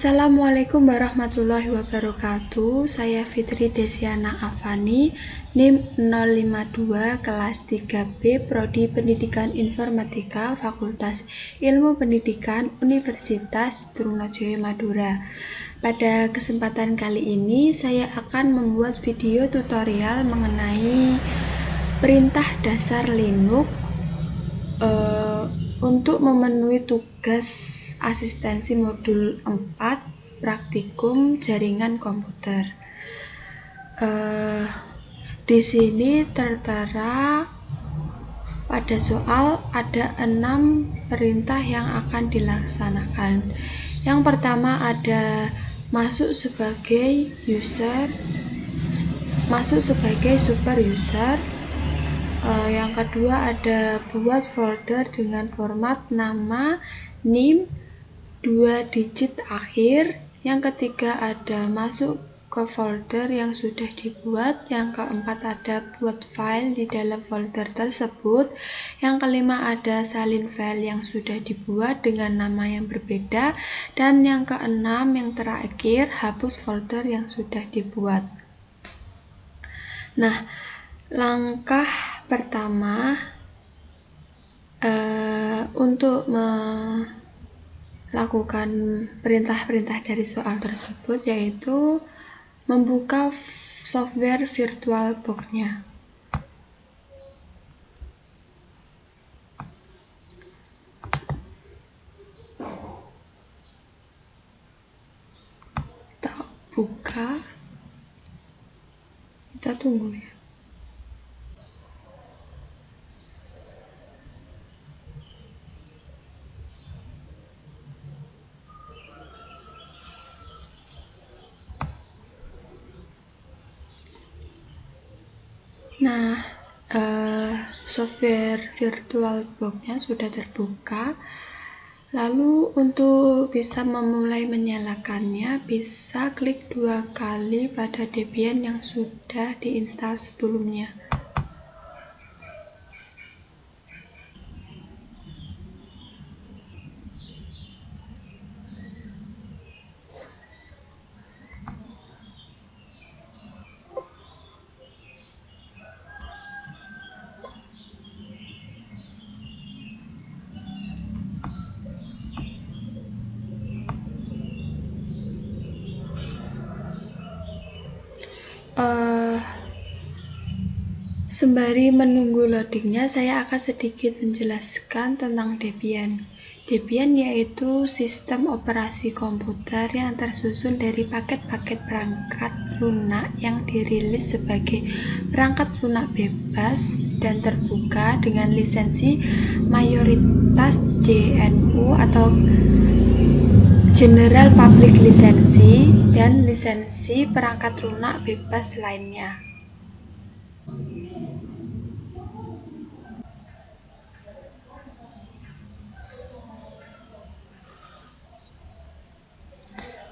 Assalamualaikum warahmatullahi wabarakatuh. Saya Fitri Desiana Afani, NIM 052 kelas 3B, Prodi Pendidikan Informatika, Fakultas Ilmu Pendidikan, Universitas Trunojoyo Madura. Pada kesempatan kali ini saya akan membuat video tutorial mengenai perintah dasar Linux untuk memenuhi tugas asistensi modul 4 praktikum jaringan komputer. Di sini tertera pada soal ada 6 perintah yang akan dilaksanakan. Yang pertama ada masuk sebagai super user. Yang kedua ada buat folder dengan format nama, NIM, 2 digit akhir. Yang ketiga ada masuk ke folder yang sudah dibuat. Yang keempat ada buat file di dalam folder tersebut. Yang kelima ada salin file yang sudah dibuat dengan nama yang berbeda. Dan yang keenam, yang terakhir, hapus folder yang sudah dibuat. Nah, langkah pertama untuk melakukan perintah-perintah dari soal tersebut yaitu membuka software VirtualBox-nya. Kita buka, kita tunggu ya. Nah, software VirtualBox-nya sudah terbuka. Lalu untuk bisa memulai menyalakannya, bisa klik 2 kali pada Debian yang sudah diinstal sebelumnya. Sembari menunggu loadingnya, saya akan sedikit menjelaskan tentang Debian. Debian yaitu sistem operasi komputer yang tersusun dari paket-paket perangkat lunak yang dirilis sebagai perangkat lunak bebas dan terbuka dengan lisensi mayoritas GNU atau General Public Lisensi dan lisensi perangkat lunak bebas lainnya.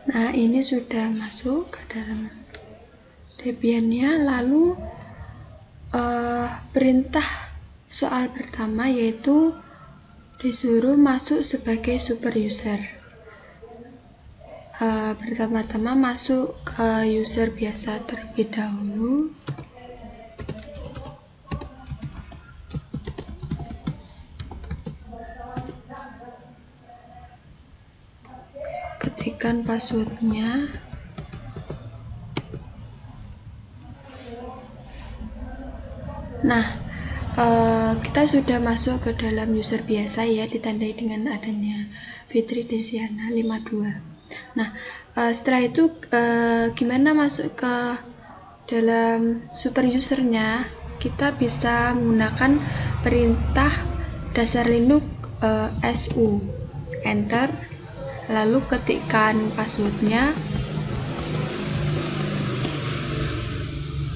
Nah, ini sudah masuk ke dalam Debian-nya. Lalu perintah soal pertama yaitu disuruh masuk sebagai super user. Pertama-tama masuk ke user biasa terlebih dahulu. Ketikkan passwordnya. Nah, kita sudah masuk ke dalam user biasa ya, ditandai dengan adanya Fitri Desiana 52. Nah, setelah itu gimana masuk ke dalam super usernya? Kita bisa menggunakan perintah dasar Linux su, enter, lalu ketikkan passwordnya.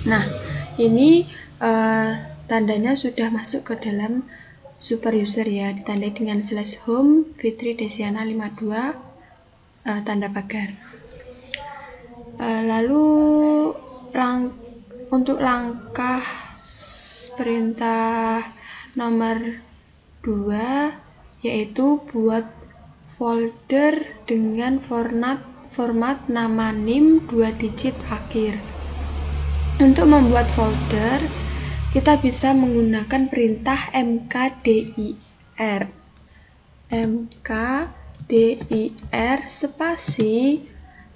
Nah, ini tandanya sudah masuk ke dalam super user ya, ditandai dengan /home Fitri Desiana 52 tanda pagar. Lalu untuk langkah perintah nomor 2 yaitu buat folder dengan format format nama NIM 2 digit akhir. Untuk membuat folder, kita bisa menggunakan perintah mkdir. Mkdir spasi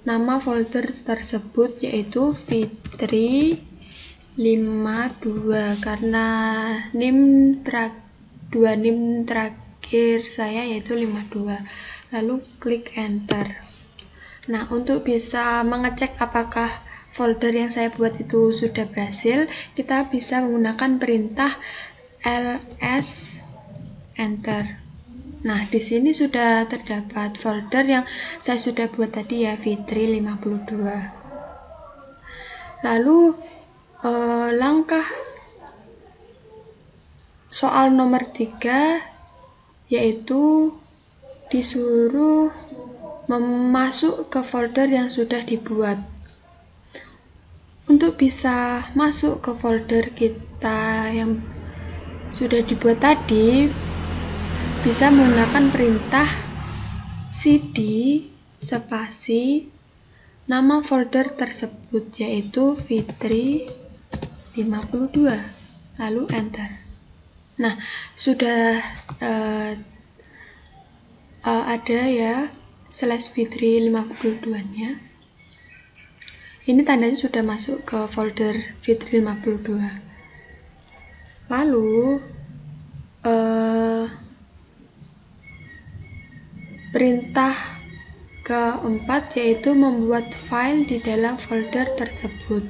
nama folder tersebut yaitu Fitri52 karena NIM terakhir saya yaitu 52. Lalu klik enter. Nah, untuk bisa mengecek apakah folder yang saya buat itu sudah berhasil, kita bisa menggunakan perintah ls enter. Nah, di sini sudah terdapat folder yang saya sudah buat tadi ya, Fitri52. Lalu langkah soal nomor 3 yaitu disuruh masuk ke folder yang sudah dibuat. Untuk bisa masuk ke folder kita yang sudah dibuat tadi, bisa menggunakan perintah cd spasi nama folder tersebut yaitu Fitri52, lalu enter. Nah, sudah ada ya /Fitri52-nya. Ini tandanya sudah masuk ke folder Fitri52. Lalu perintah keempat yaitu membuat file di dalam folder tersebut.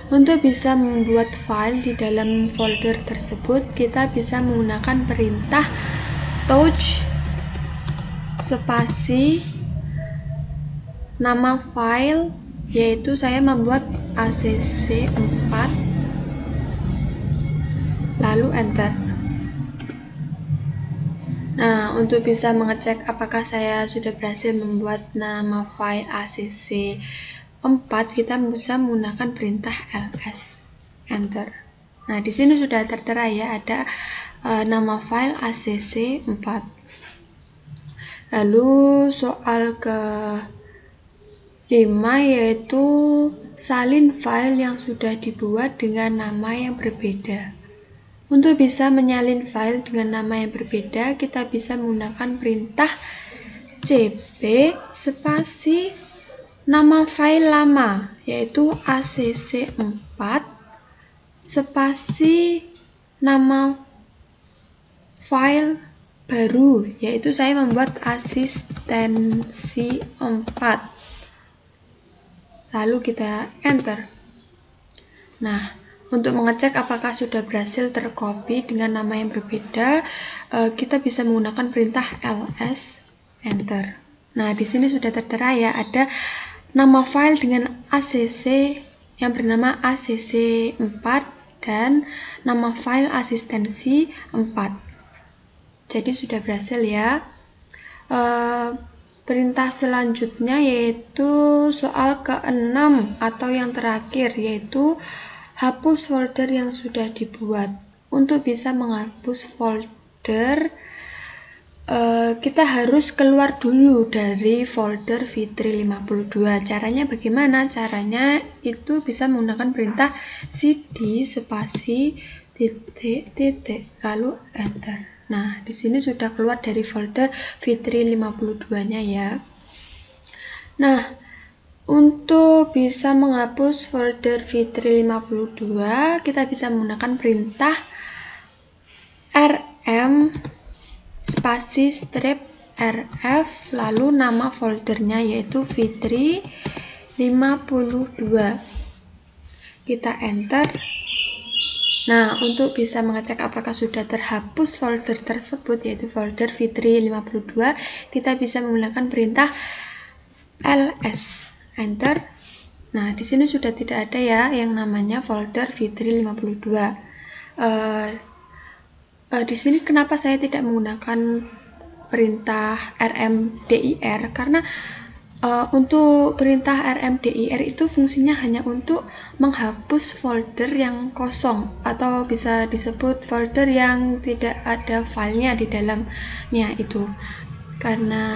Untuk bisa membuat file di dalam folder tersebut, kita bisa menggunakan perintah touch spasi nama file, yaitu saya membuat acc4, lalu enter. Nah, untuk bisa mengecek apakah saya sudah berhasil membuat nama file acc4, kita bisa menggunakan perintah ls enter. Nah, di sini sudah tertera ya, ada nama file acc4. Lalu soal ke-5 yaitu salin file yang sudah dibuat dengan nama yang berbeda. Untuk bisa menyalin file dengan nama yang berbeda, kita bisa menggunakan perintah cp spasi nama file lama, yaitu acc4 spasi nama file baru, yaitu saya membuat asistensi4, lalu kita enter. Nah, untuk mengecek apakah sudah berhasil tercopy dengan nama yang berbeda, kita bisa menggunakan perintah ls enter. Nah, di sini sudah tertera ya, ada nama file dengan acc yang bernama acc4 dan nama file asistensi4. Jadi sudah berhasil ya. Perintah selanjutnya yaitu soal ke-6 atau yang terakhir, yaitu hapus folder yang sudah dibuat. Untuk bisa menghapus folder, kita harus keluar dulu dari folder Fitri52. Caranya bagaimana? Caranya itu bisa menggunakan perintah cd spasi titik lalu enter. Nah, di sini sudah keluar dari folder Fitri52-nya ya. Nah, untuk bisa menghapus folder Fitri52, kita bisa menggunakan perintah rm spasi strip rf lalu nama foldernya yaitu Fitri52. Kita enter. Nah, untuk bisa mengecek apakah sudah terhapus folder tersebut, yaitu folder Fitri52, kita bisa menggunakan perintah ls enter. Nah, di sini sudah tidak ada ya yang namanya folder Fitri52. Di sini kenapa saya tidak menggunakan perintah rmdir? Karena untuk perintah rmdir itu fungsinya hanya untuk menghapus folder yang kosong atau bisa disebut folder yang tidak ada filenya di dalamnya itu. karena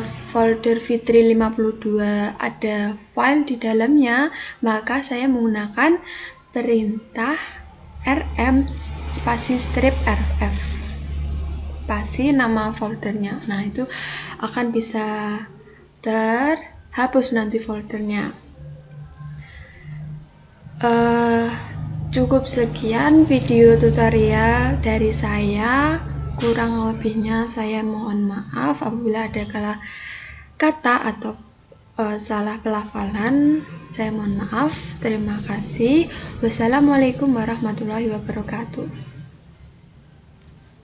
folder Fitri 52 ada file di dalamnya, maka saya menggunakan perintah rm spasi strip rf spasi nama foldernya. Nah, itu akan bisa terhapus nanti foldernya. Cukup sekian video tutorial dari saya. Kurang lebihnya saya mohon maaf apabila ada kata atau salah pelafalan. Saya mohon maaf. Terima kasih. Wassalamualaikum warahmatullahi wabarakatuh.